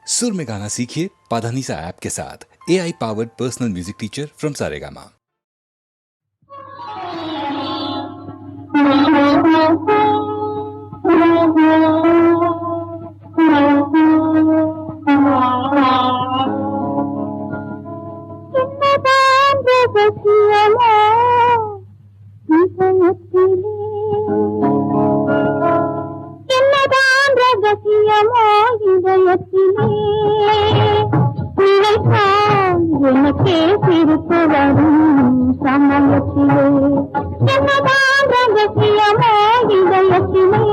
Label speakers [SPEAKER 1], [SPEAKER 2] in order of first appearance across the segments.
[SPEAKER 1] सुर में गाना सीखिए पाधानीसा ऐप के साथ। AI powered personal music teacher from Saregama.
[SPEAKER 2] எனக்கே சிரிப்பு வரும் சமயத்திலே என்னதான் ரகசியமோ இதயத்திலே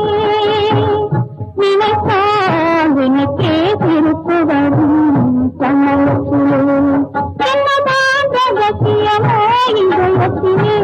[SPEAKER 2] நினைத்தால் எனக்கே சிரிப்பு வரும் சமயத்திலே என்னதான் ரகசியமோ இதயத்திலே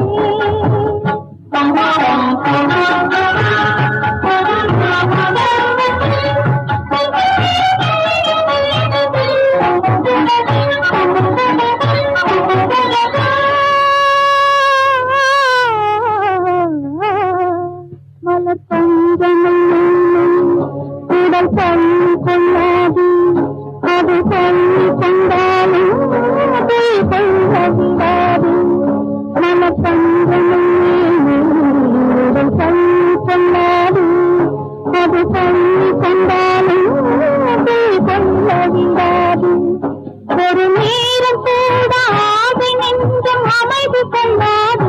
[SPEAKER 2] ஒரு நேரம் கூட ஆசை நெஞ்சம் அமைதி கொள்ளாது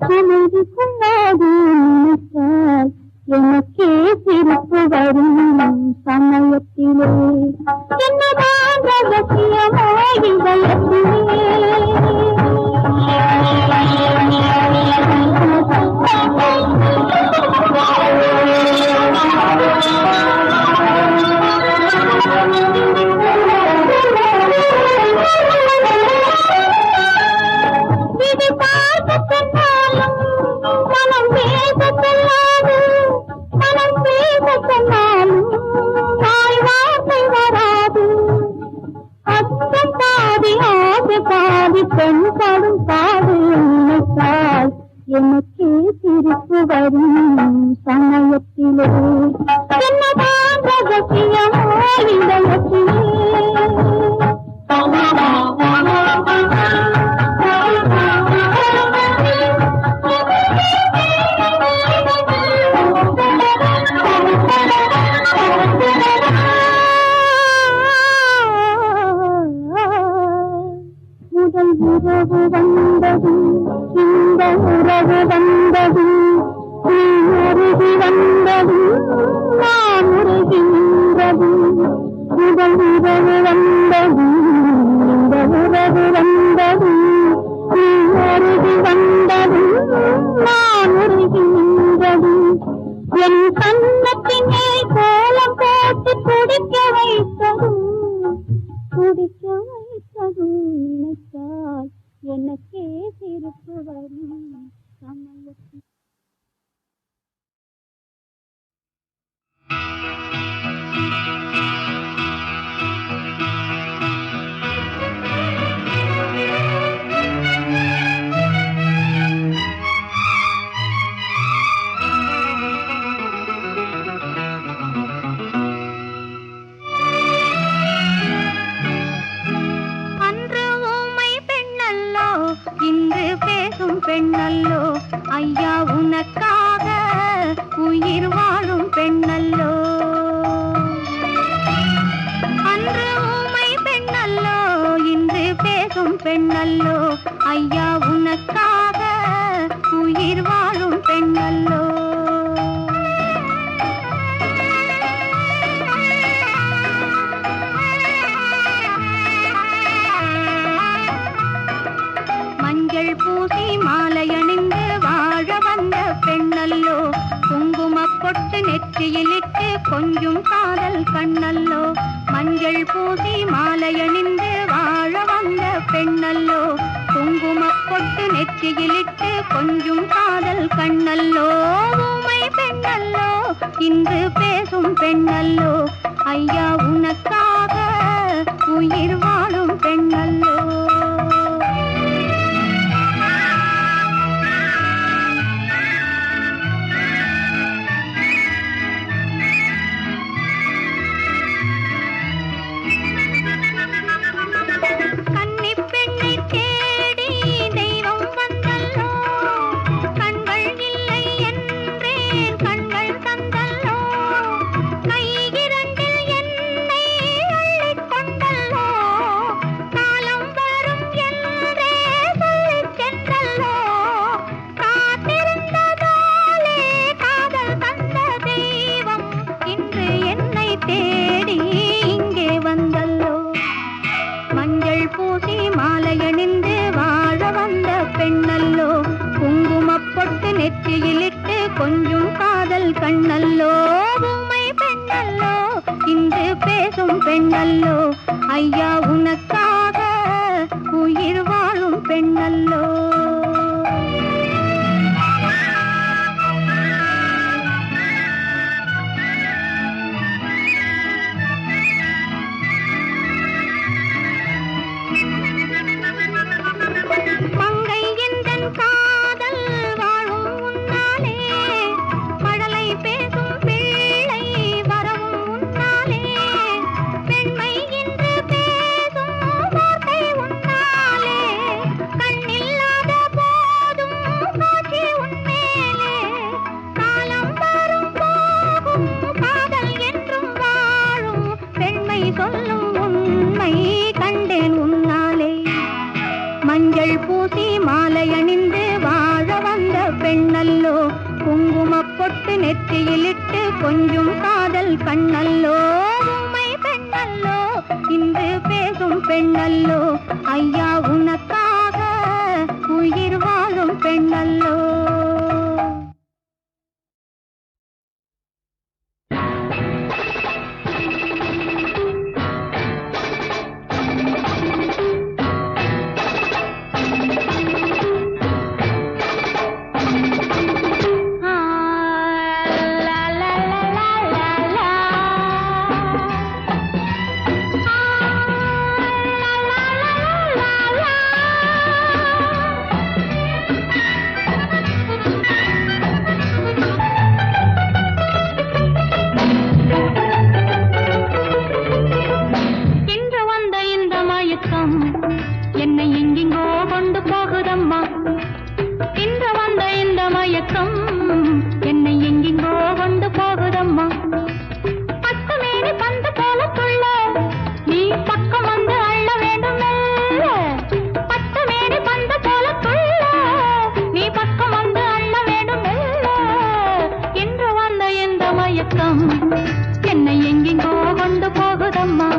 [SPEAKER 2] அமைதி கொள்ளாது நினைத்தால் எனக்கே சிரிப்பு வரும் சமயத்திலே என்னதான் ரகசியமோ இதயத்திலே பெண்படும் பாடு நினைத்தால் எனக்கே சிரிப்பு வரும் சமயத்திலே என்னதான் ரகசியமோ இதயத்திலே உறவு வந்தது இந்த உறவு வந்தது நீ உருகி வந்தது நான் உருகி நின்றது முதல் உறவு வந்தது இந்த உறவு வந்தது நீ உருகி வந்தது நான் உருகி நின்றது என் கண்ணத்தினை கோலம் போட்டு குடிக்க வைத்தது நினைத்தால் எனக்கே சிரிப்பு வரும் சமயத்தில் பெண்ணல்லோ ஐயா உனக்காக உயிர் வாழும் பெண்ணல்லோ அன்று ஊமை பெண்ணல்லோ இன்று பேசும் பெண்ணல்லோ ஐயா உனக்காக உயிர் வாழும் பெண்ணல்லோ மஞ்சள் பூசி மாலையணிந்து வாழ வந்த பெண்ணல்லோ குங்குமப் பொட்டு நெற்றியிலிட்டு கொஞ்சும் காதல் கண்ணல்லோ மஞ்சள் பூசி மாலையணிந்து வாழ வந்த பெண்ணல்லோ குங்குமப் பொட்டு நெற்றியிலிட்டு கொஞ்சும் காதல் கண்ணல்லோ ஊமை பெண்ணல்லோ இன்று பேசும் பெண்ணல்லோ ஐயா உனக்காக உயிர் வாழும் பெண்ணல்லோ பேசும் பெண்ணல்லோ ஐயா உனக்காக உயிர் வாழும் பெண்ணல்லோ. மங்கை எந்தன் காதல் வாழும் முன்னாலே மழலை பேசும் பிள்ளை வரவும் முன்னாலே பெண்மை என்று பேசும் வார்த்தை உன்னாலே கண்ணில்லாத போதும் காட்சி உன்மேலே காலம் வரும் போகும் காதல் என்றும் வாழும் பெண்மை சொல்லும் உண்மை கண்டேன் உன்னாலே. மஞ்சள் பூசி மாலை அணிந்து வாழ வந்த பெண்ணல்லோ குங்குமப் பொட்டு நெற்றியிலிட்டு கொஞ்சம் காதல் கண்ணல்லோ. உண்மை பெண்ணல்லோ இன்று பேசும் பெண்ணல்லோ ஐயா உனக்காக உயிர் வாழும் பெண்ணல்லோ. என்னை எங்கெங்கோ கொண்டு போகுதம்மா இன்று வந்த இந்த மயக்கம் என்னை எங்கெங்கோ கொண்டு போகுதம்மா. பத்து மேனி பந்து போல துள்ள நீ பக்கம் வந்து அள்ள வேண்டும் பத்து மேனி பந்து போல துள்ள நீ பக்கம் வந்து அள்ள வேண்டும் இன்று வந்த இந்த மயக்கம் என்னை எங்கெங்கோ கொண்டு போகுதம்மா.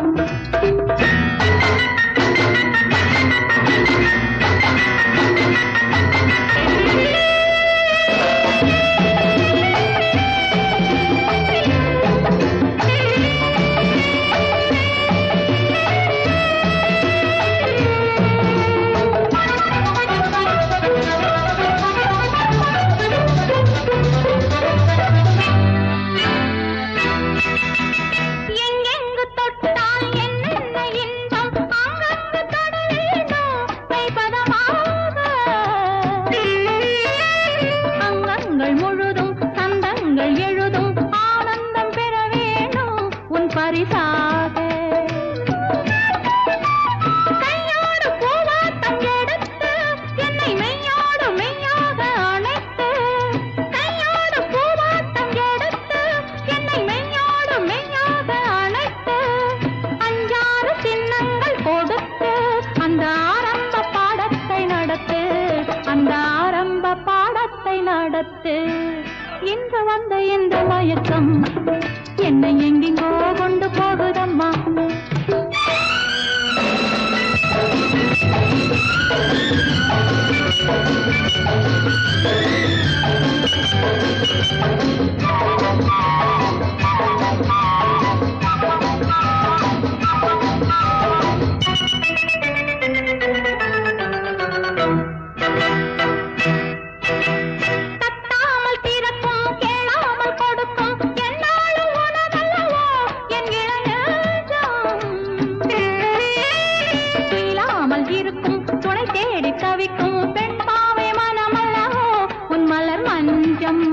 [SPEAKER 2] இன்று வந்த இந்த மயக்கம் என்னை எங்கெங்கோ கொண்டு போகுதம்மா. தவிக்கும் பெண் பாவை மனமல்லவோ உன் மலர் மஞ்சம்.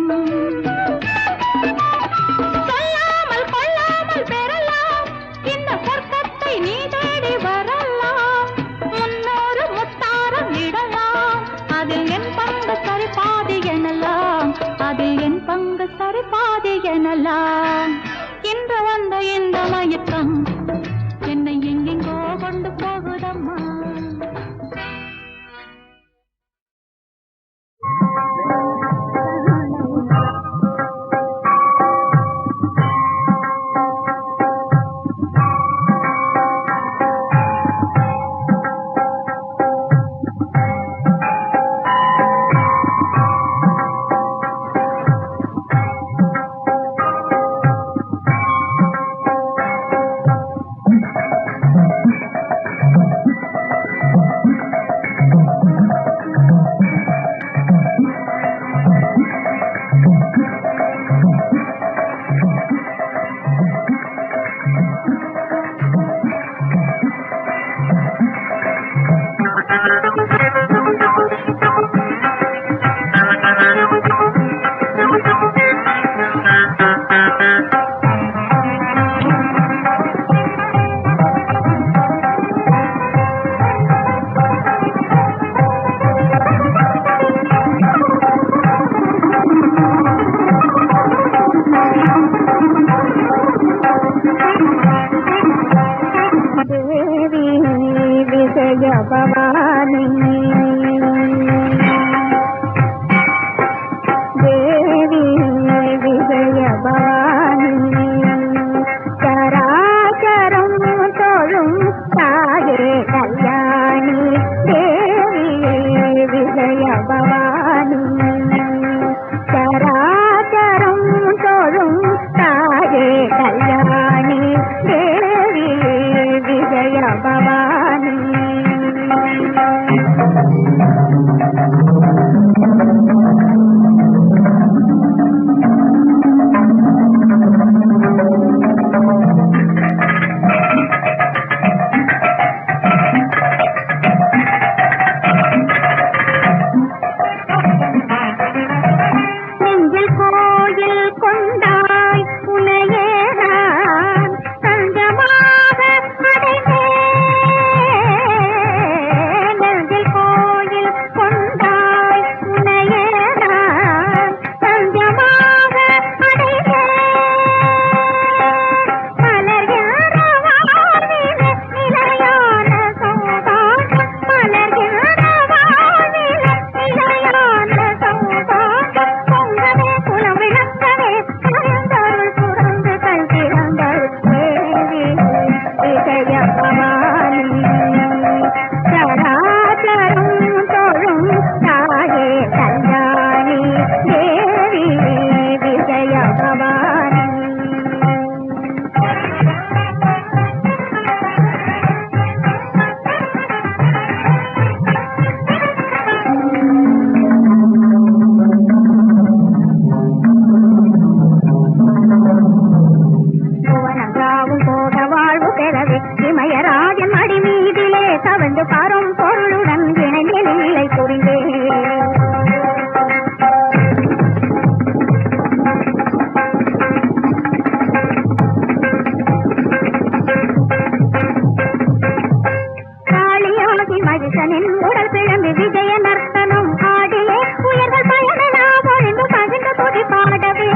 [SPEAKER 3] விஜய பவானி சராச்சரம் தோழும் தாயே கல்யாணி தேவி விஜய பவானி. இமயராஜன் மடி மீதிலே தவழ்ந்து பாரும் பொருளுடன் இணைநிலை புரிந்தே காளியாகி மகிஷனின் உடல் பிழம்பு விஜய நர்த்தனம் ஆடியே உயர்கள் பயணலாம் ஒழிந்து பகிர்ந்து துதி பாடவே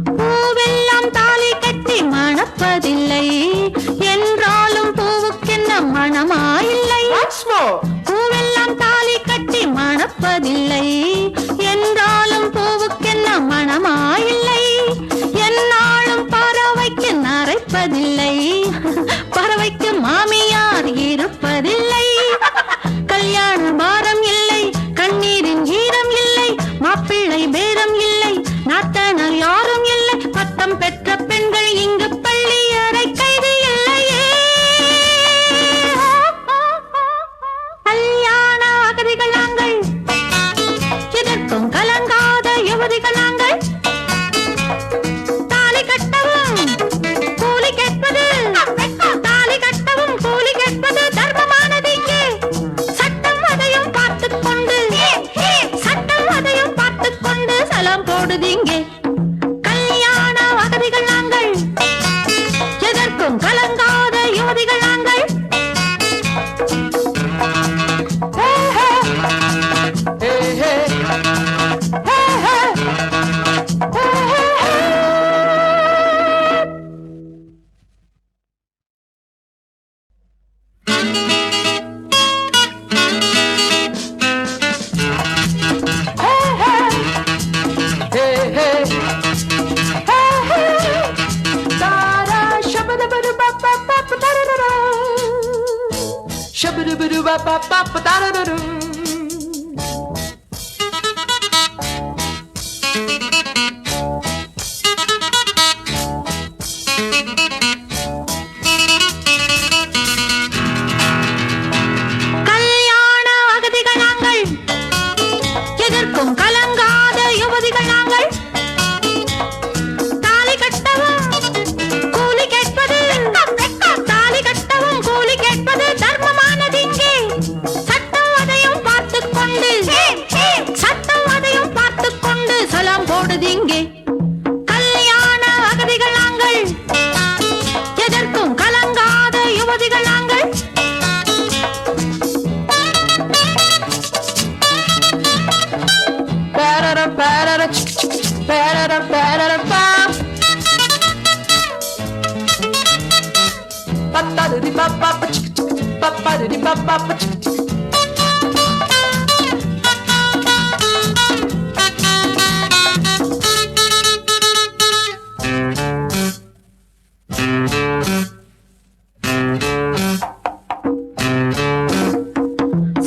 [SPEAKER 2] பூவெல்லாம் தாலி கட்டி மணப்பதில்லை என்றாலும் பூவுக்கென்ன மணமாயில்லை. பூவெல்லாம் தாலி கட்டி மணப்பதில்லை என்றாலும் பூவுக்கென்ன மணமாயில்லை. என்ன கல்யாண அகதிகள் நாங்கள், எதற்கும் கலங்காத யுவதிகள் நாங்கள். தாலி கட்டவும் கூலி கேட்பது, தாலி கட்டவும் கூலி கேட்பது தர்மமானது இங்கே. சட்டம் அதையும் பார்த்துக் கொண்டு, சட்டம் அதையும் பார்த்துக் கொண்டு சலாம் போடுது இங்கே. கல்யாண அகதிகள் நாங்கள், எதற்கும் கலங்காத யுவதிகள் நாங்கள்.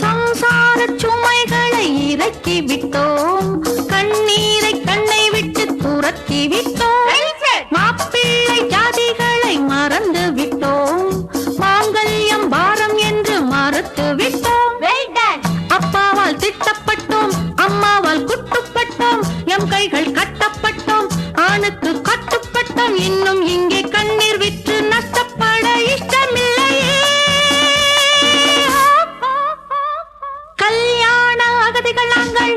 [SPEAKER 2] சம்சாரச் சுமைகளை இறக்கி விட்டோம், கண்ணீரை கண்ணை விட்டு துரத்தி விட்டோம். மாப்பிள்ளை ஜாதிகளை மறந்து விட்டோம், மாங்கல்யம் பாரம் என்று மறுத்து விட்டோம். அப்பாவால் திட்டப்பட்டோம், அம்மாவால் குட்டுப்பட்டோம், எம் கைகள் கட்டப்பட்டோம், ஆணுக்கு கட்டுப்பட்டோம். இன்னும் இங்கே கண்ணீர் விட்டு நஷ்டப்பட இஷ்டமில்லையே. கல்யாண அகதிகள் நாங்கள்,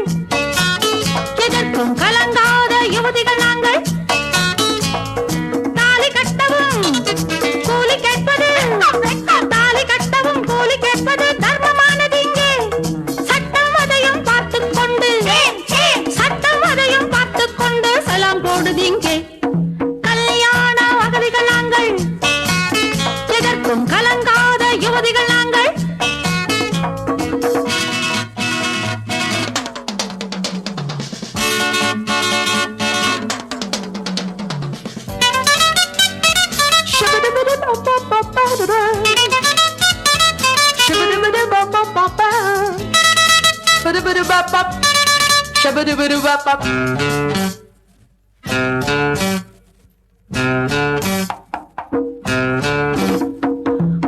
[SPEAKER 2] எதற்கும் கலங்காத யுவதிகள் நாங்கள். தாலி கட்டவும் கூலி கேட்பது, தாலி கட்டவும் கூலி கேட்பது தர்மமானது இங்கே. சட்டம் அதையும் பார்த்துக் கொண்டு, சட்டம் அதையும் பார்த்துக் கொண்டு சலாம் போடுது இங்கே. கல்யாண அகதிகள் நாங்கள், எதற்கும் கலங்காத யுவதிகள் நாங்கள்.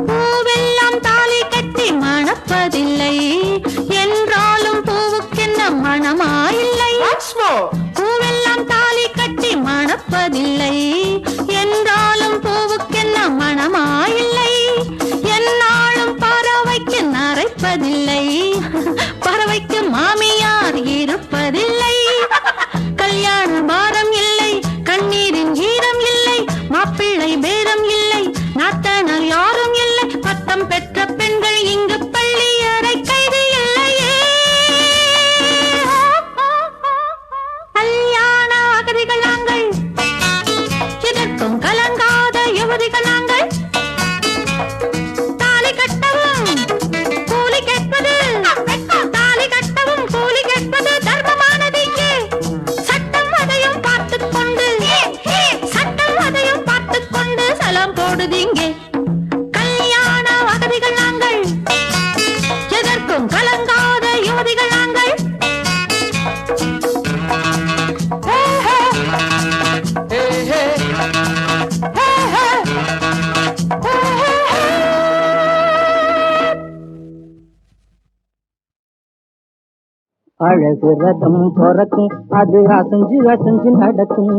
[SPEAKER 2] பூவெல்லாம் தாலி கட்டி மணப்பதில்லை, என்றாலும் பூவுக்கென்ன மணமாயில்லை. பூவெல்லாம் தாலி கட்டி மணப்பதில்லை, என்றாலும் பூவுக்கென்ன மணமாயில்லை. என்னாலும் பறவைக்கு நரைப்பதில்லை, பறவைக்கு மாமியார் இருப்பதில்லை. கல்யாண பாரம் இல்லை, கண்ணீரின் ஈரம் இல்லை, மாப்பிள்ளை பேரம் இல்லை, நாத்தனார் யாரும் இல்லை. பட்டம் பெற்ற பெண்கள் இங்கு பள்ளி அறை கைது இல்லையே. கல்யாண அகதிகள் நாங்கள், எதற்கும் கலங்காத யுவதிகள் நாங்கள். தாலி கட்டவும் கூலி கேட்பது, தாலி கட்டவும் கூலி கேட்பது தர்மமானது இங்கே. சட்டம் அதையும் பார்த்துக் கொண்டு, சட்டம் அதையும் பார்த்துக் கொண்டு சலாம் போடுது இங்கே. கல்யாண அகதிகள் நாங்கள், எதற்கும் கலங்காத யுவதிகள் நாங்கள்.
[SPEAKER 4] அழகு ரதம் பொறக்கும், அது அசைஞ்சு அசைஞ்சு நடக்கும்.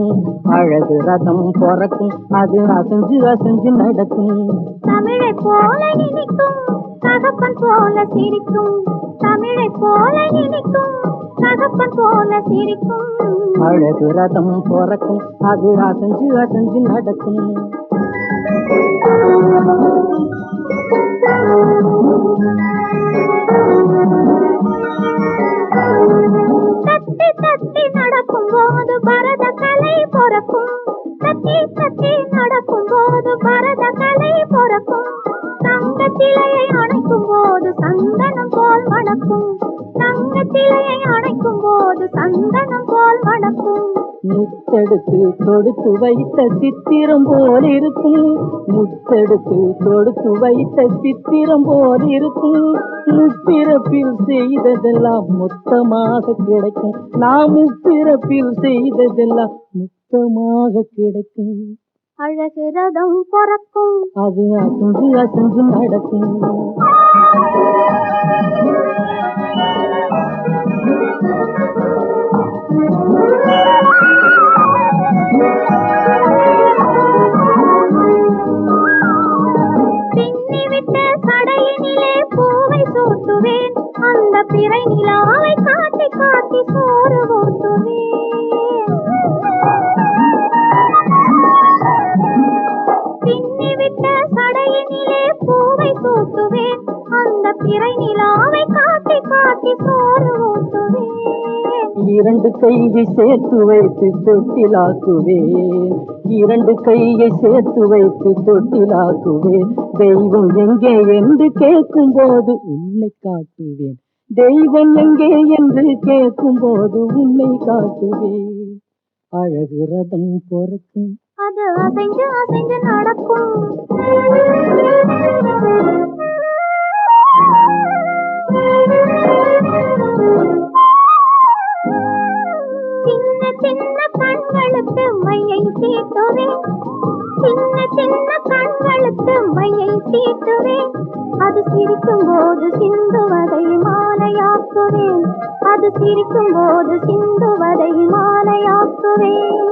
[SPEAKER 4] அழகு ரதம் பொறக்கும், அது அசைஞ்சு அசைஞ்சு நடக்கும்.
[SPEAKER 3] தமிழை போல இனிக்கும், தகப்பன் போல சிரிக்கும். தமிழை போல இனிக்கும், தகப்பன் போல சிரிக்கும்.
[SPEAKER 4] அழகு ரதம் பொறக்கும், அது அசைஞ்சு அசைஞ்சு நடக்கும்.
[SPEAKER 3] தத்தி தத்தி நடக்கும் போது பரத கலை பொறக்கும். தத்தி தத்தி நடக்கும் போது பரத கலை பொறக்கும். தங்க சிலையை அணைக்கும் போது சந்தனம் போல் மணக்கும். தங்க சிலையை அணைக்கும் போது சந்தனம் போல் மணக்கும்.
[SPEAKER 4] முத்தெடுத்து தொடுத்து வைத்த சித்திரம் போல் இருக்கும். முத்தெடுத்து தொடுத்து வைத்த சித்திரம் போல் இருக்கும். முப்பிறப்பில் செய்ததெல்லாம் மொத்தமாக கிடைக்கும். நாம் முப்பிறப்பில் செய்ததெல்லாம் மொத்தமாக கிடைக்கும்.
[SPEAKER 3] அழகு ரதம் பொறக்கும்,
[SPEAKER 4] அது அசைஞ்சு அசைஞ்சு நடக்கும்.
[SPEAKER 3] பின்னிவிட்ட சடையினிலே பூவை சூட்டுவேன், அந்த பிறை நிலாவை காட்டி காட்டி சோறு ஊட்டுவேன். பின்னிவிட்ட சடையினிலே பூவை சூட்டுவேன், அந்த பிறை நிலாவை காட்டி காட்டி சோறு ஊட்டுவேன்.
[SPEAKER 4] இரண்டு கையை சேர்த்து வைத்து தொட்டிலாக்குவேன். இரண்டு கையை சேர்த்து வைத்து தொட்டிலாக்குவேன். தெய்வம் எங்கே என்று கேட்கும் போது உன்னை காட்டுவேன். தெய்வம் எங்கே என்று கேட்கும் போது உன்னை காட்டுவேன். அழகு ரதம் பொறக்கும்,
[SPEAKER 3] அது அசைஞ்சு அசைஞ்சு நடக்கும். சின்ன சின்ன கண்களுக்கு மையை தீட்டுவேன், சின்ன சின்ன கண்களுக்கு மையை தீட்டுவேன். அது சிரிக்கும் போது சிந்துவதை மாலையாக்குவேன், அது சிரிக்கும் போது சிந்துவதை மாலையாக்குவேன்.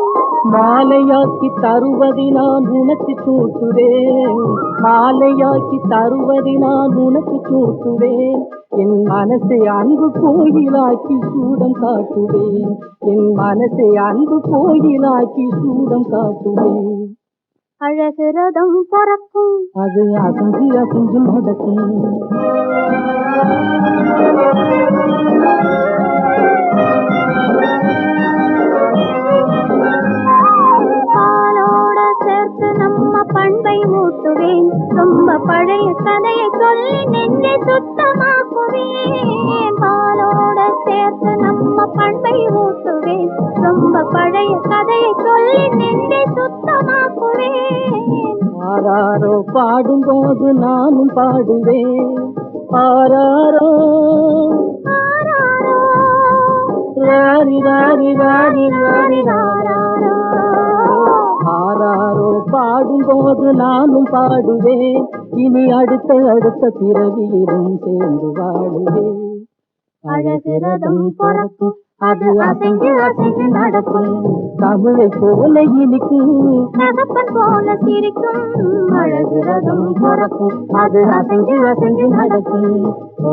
[SPEAKER 4] மாலையாக்கி தருவதை நான் உனக்கு சூட்டுவேன். மாலையாக்கி தருவதை நான் உனக்கு சூட்டுவேன். என் மனசை அன்பு கோயிலாக்கி சூடம் காட்டுவேன். என் மனசை அன்பு கோயிலாக்கி சூடம் காட்டுவேன்.
[SPEAKER 3] அழகு ரதம் பொறக்கும்,
[SPEAKER 4] அது அசைஞ்சு அசைஞ்சு நடக்கும்.
[SPEAKER 3] பாலோட சேர்த்து நம்ம பண்பை மூட்டுவேன், ரொம்ப பழைய கதையை சொல்லி நெஞ்சை சுத்தமாக்குவேன். பாலோட சேர்த்து நம்ம பண்பை ஊட்டுவேன், ரொம்ப பழைய கதையை சொல்லி நெஞ்சை சுத்தமாக்குவேன்.
[SPEAKER 4] ஆராரோ பாடும்போது நானும் பாடுவேன். ஆராரோ
[SPEAKER 3] ஆராரோ
[SPEAKER 4] ராரி ராரி ராரி ராரி
[SPEAKER 3] ராராரோ.
[SPEAKER 4] ஆராரோ பாடும்போது நானும் பாடுவேன். இனி அடுத்த அடுத்த பிறவியிலும் சேர்ந்து வாழுவேன்.
[SPEAKER 3] அழகு ரதம் பொறக்கும், அது அசைஞ்சு அசைஞ்சு நடக்கும்.
[SPEAKER 4] தமிழை போல இனிக்கும்,
[SPEAKER 3] தகப்பன் போல சிரிக்கும்.
[SPEAKER 4] அழகு ரதம் பொறக்கும், அது அசைஞ்சு அசைஞ்சு நடக்கும். ஓ,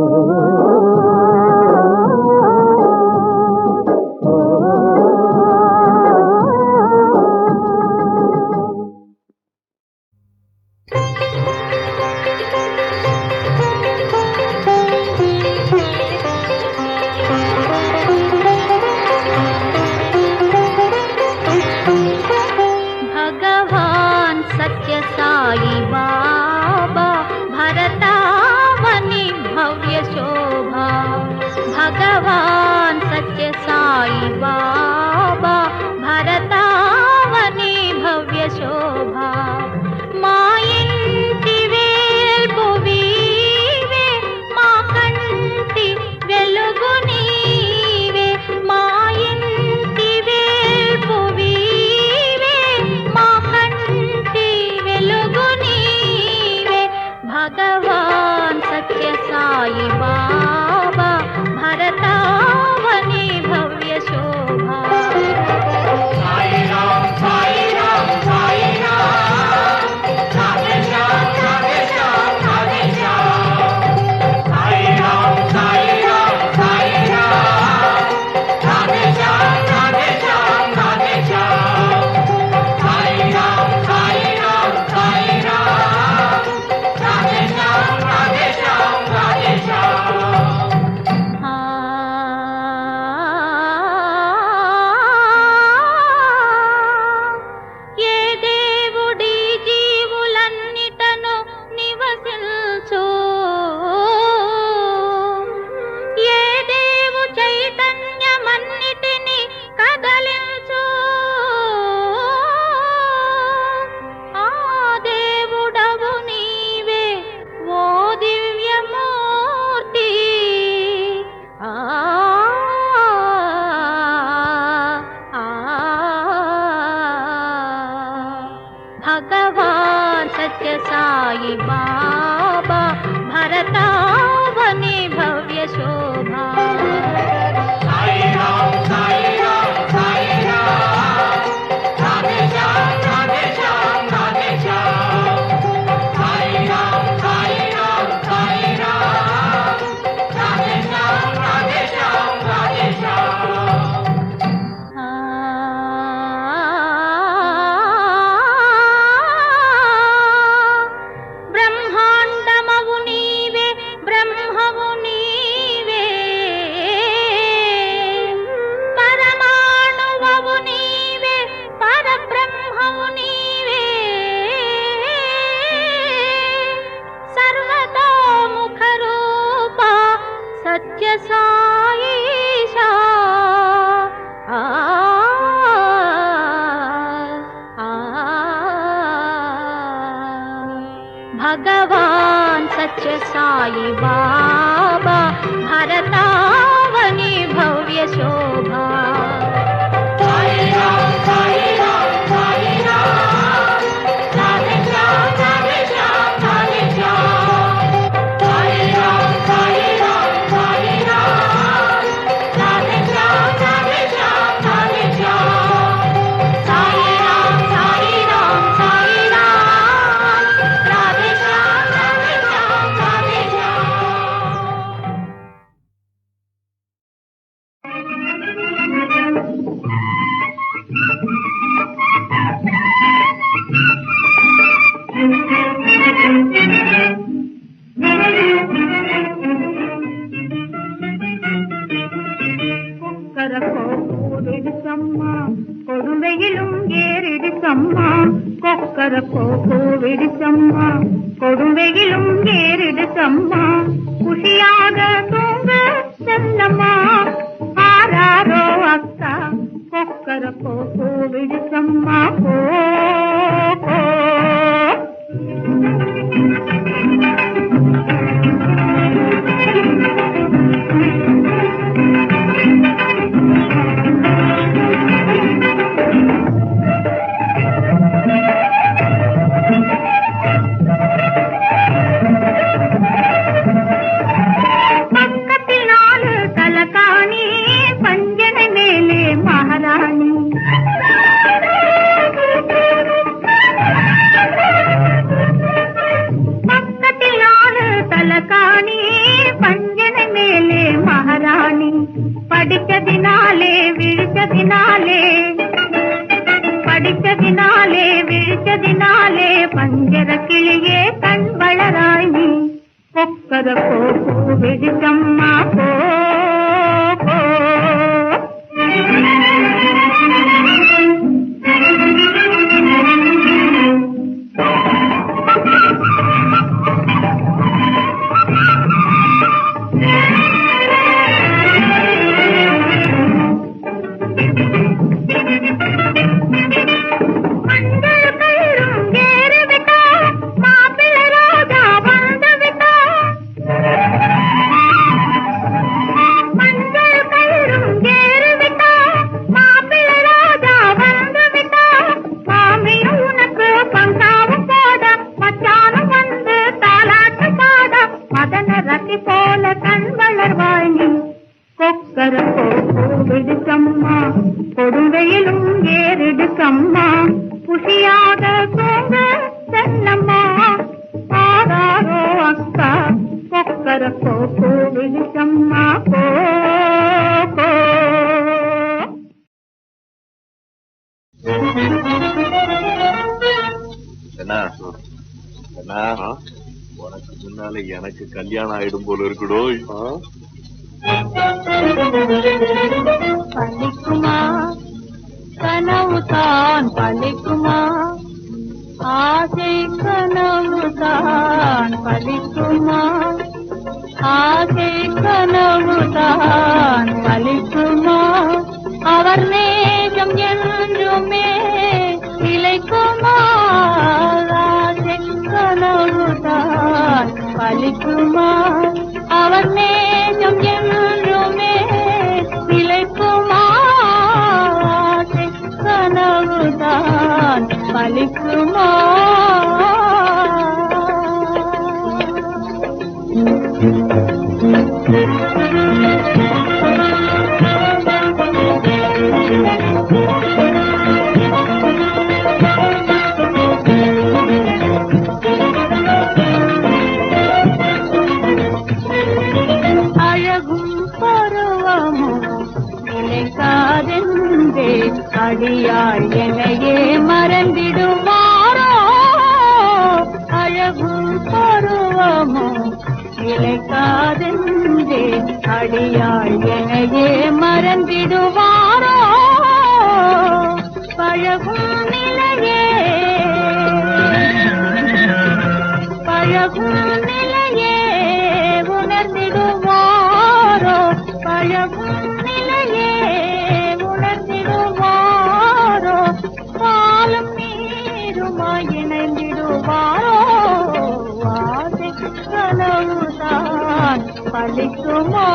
[SPEAKER 2] भगवान सत्य साई बाबा भरतावनि भव्य शोभा. भगवान सत्य साई बाबा भरतावनि भव्य शोभा. मायिंटि वेल्पुवीवे मा कंटि वेलुगु नीवे. मायिंटि वेल्पुवीवे मा कंटि वेलुगु नीवे. भगवान सत्य साई बाबा भरतावनी भव्य शोभा सत्य साईशा भगवान सत्य साई बाबा भरतावनी भव्य शोभा கொடுமையிலும் ஏறிடுச்சம்மா குஷியாக தூங்க செல்லம்மா ஆராரோ அக்கா கொக்கர போவிடுச்சம்மா போ படிச்சதினாலே விழிச்சதினாலே பஞ்சர கிளியே கண் வளராய் நீ கொக்கர போ விழிச்சம்மா போ கொடுவையிலும் ஏறிடுக்கம்மா குஷியாக தூங்க செல்லம்மா ஆராரோ அக்கா கொக்கர விழிச்சம்மா போ
[SPEAKER 5] உனக்கு முன்னால எனக்கு கல்யாணம் ஆயிடும் போல இருக்குடோ
[SPEAKER 2] பலிக்குமா கனவுதான் பலிக்குமா ஆசை கனவுதான் பலிக்குமா ஆசை கனவுதான் பலிக்குமா அவர் நேசம் என்றுமே நிலைக்குமா ஆசை கனவுதான் பலிக்குமா அவர் நேசம் என்றுமே நிலைக்குமா கனவுதான் பலிக்குமா? அழகும் பருவமும் நிலைக்காதென்றே அடியாள் என்னையே மறந்திடுவாரோ? அழகும் பருவமும் நிலைக்காதென்றே அடியாள் என்னையே மறந்திடுவாரோ? பழகும் நிலையே பழகும் நிலையே உணர்ந்திடுவாரோ? பழகும் நிலையே உணர்ந்திடுவாரோ? பாலும் நீருமாய் இணைந்திடுவாரோ? ஆசை கனவுதான் பலிக்குமா?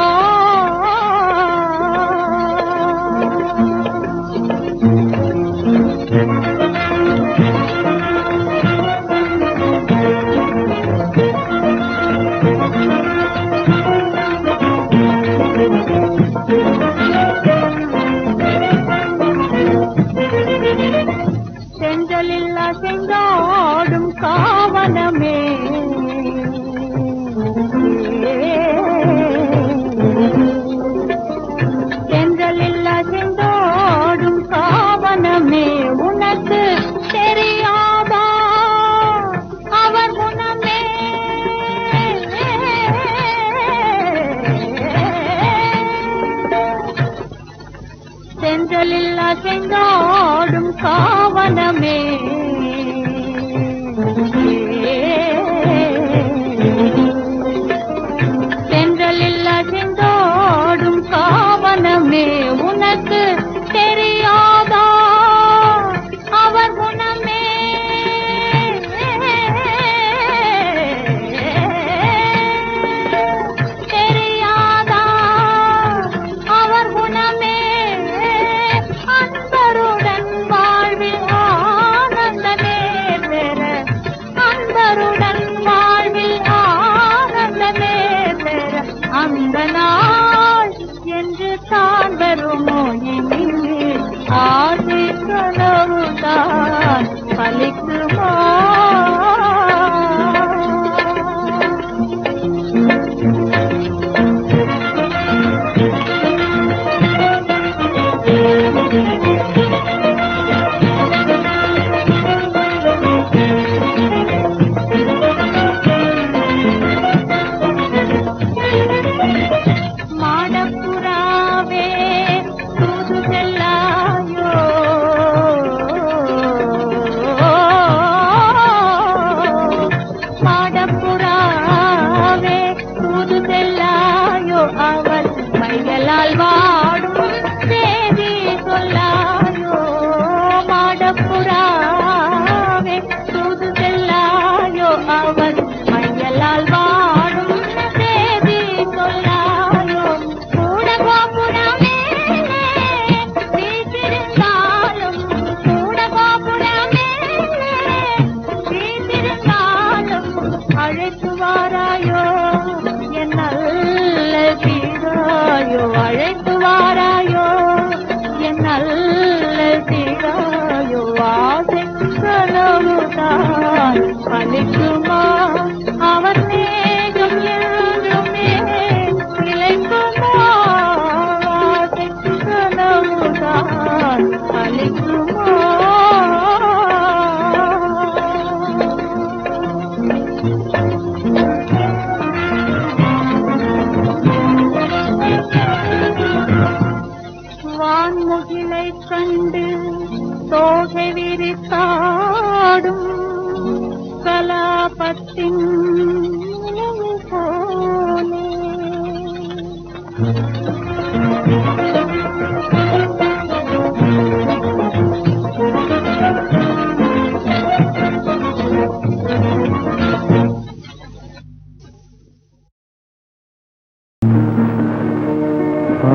[SPEAKER 2] செஞ்சலில்லா செங்காடும் காவனமே செஞ்சலில்லா செங்காடும் காவனமே உனக்கு தெரியாதா அவர் குணமே? செஞ்சலில்லா செங்காடும் காவனமே சென்றலில்லா செங்காடும் காவனமே உனக்கு தெரியாதா அவர் குணமே? தெரியாதா அவர் குணமே? அன்பருடன் வாழ்வில் ஆனந்தமே பெற அன்பருடன் வாழ்வில் ஆனந்தமே பெற அந்த நாள் என்று தான் வருமோ? இனிமே ஆசை கனவுதான் பலிக்குமா? மாடப்புறாவே தூது செல்லாயோ? மாடப்புறாவே தூது செல்லாயோ? அவள் மையலால் வாடும் தேதி சொல்லாயோ? மாடப்புறாவே தூது செல்லாயோ? அவள் மையலால் வாடும் தேதி சொல்லாயோ? கூட கோபுரமே வீட்டிருந்தாலும் கூட கோபுரமே வீட்டிருந்தாலும் அழைத்து வாராயோ என் நல்ல தீராயோ? அழைத்து வாராயோ என் நல்ல தீராயோ? ஆசை கனவுதான் பலிக்குமா? அவர் நேகம் என்றுமே நிலைக்குமா? ஆசை கனவுதான் பலிக்குமா? வான்முகிலை கண்டு தோகை விரித்தாடும் கலாபத்தின் நினைவு போலே
[SPEAKER 6] ஆ.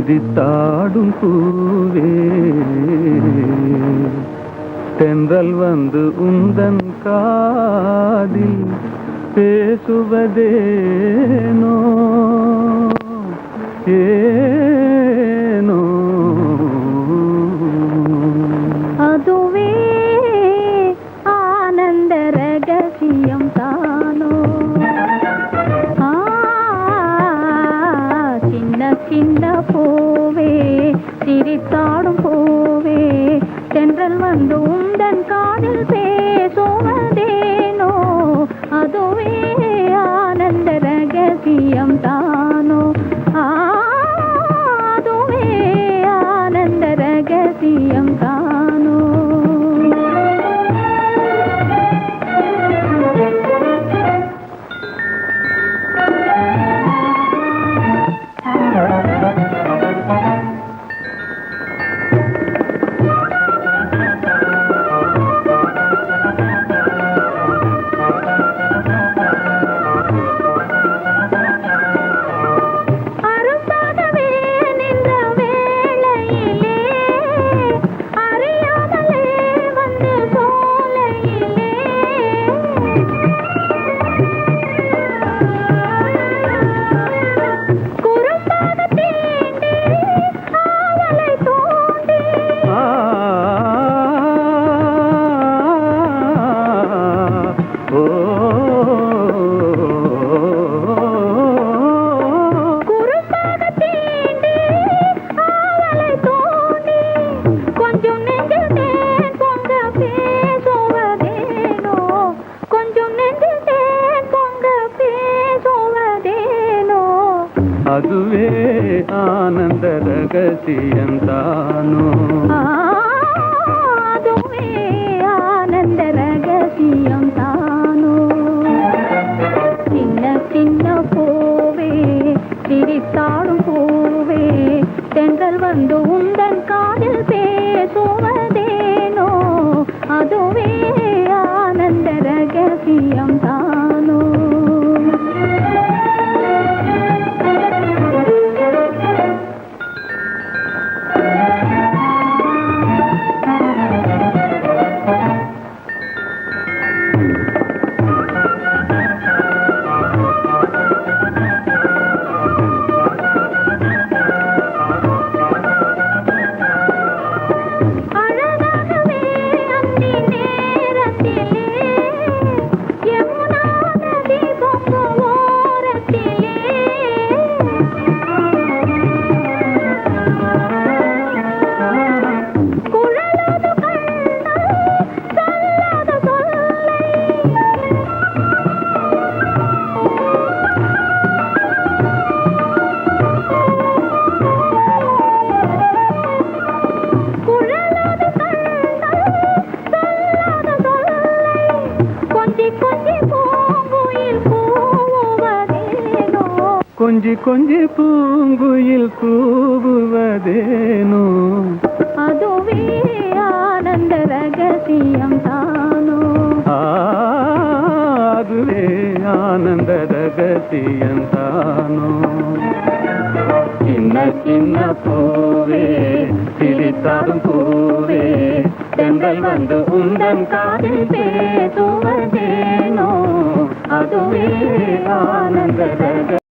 [SPEAKER 6] சிரித்தாடும் பூவே தென்றல் வந்து உந்தன் காதில் பேசுவதேனோ ஏனோ
[SPEAKER 3] அதுவே ஆனந்த ரகசியம் தானோ சின்ன சின்ன பூவே சிரித்தாடும் பூவே தென்றல் வந்து உந்தன் காதில் பேசுவதேனோ அதுவே ஆனந்த ரகசியம் தானோ அதுவே ஆனந்த ரகசியம் தானோ
[SPEAKER 6] அதுவே ஆனந்த ரகசியம் தானோ
[SPEAKER 3] அதுவே ஆனந்த ரகசியம் தானோ சின்ன சின்ன பூவே சிரித்தாடும் பூவே தென்றல் வந்து உந்தன் காதில் பேசுவதேனோ அதுவே ஆனந்த ரகசியம் தானோ
[SPEAKER 6] கொஞ்சி கொஞ்சி பூங்குயில் கூவுவதேனோ
[SPEAKER 3] அதுவே ஆனந்த ரகசியம் தானோ
[SPEAKER 6] அதுவே ஆனந்த ரகசியம் தானோ சின்ன சின்ன பூவே சிரித்தாடும் பூவே தென்றல் வந்து உந்தன் காதில் பேசுவதேனோ அதுவே ஆனந்த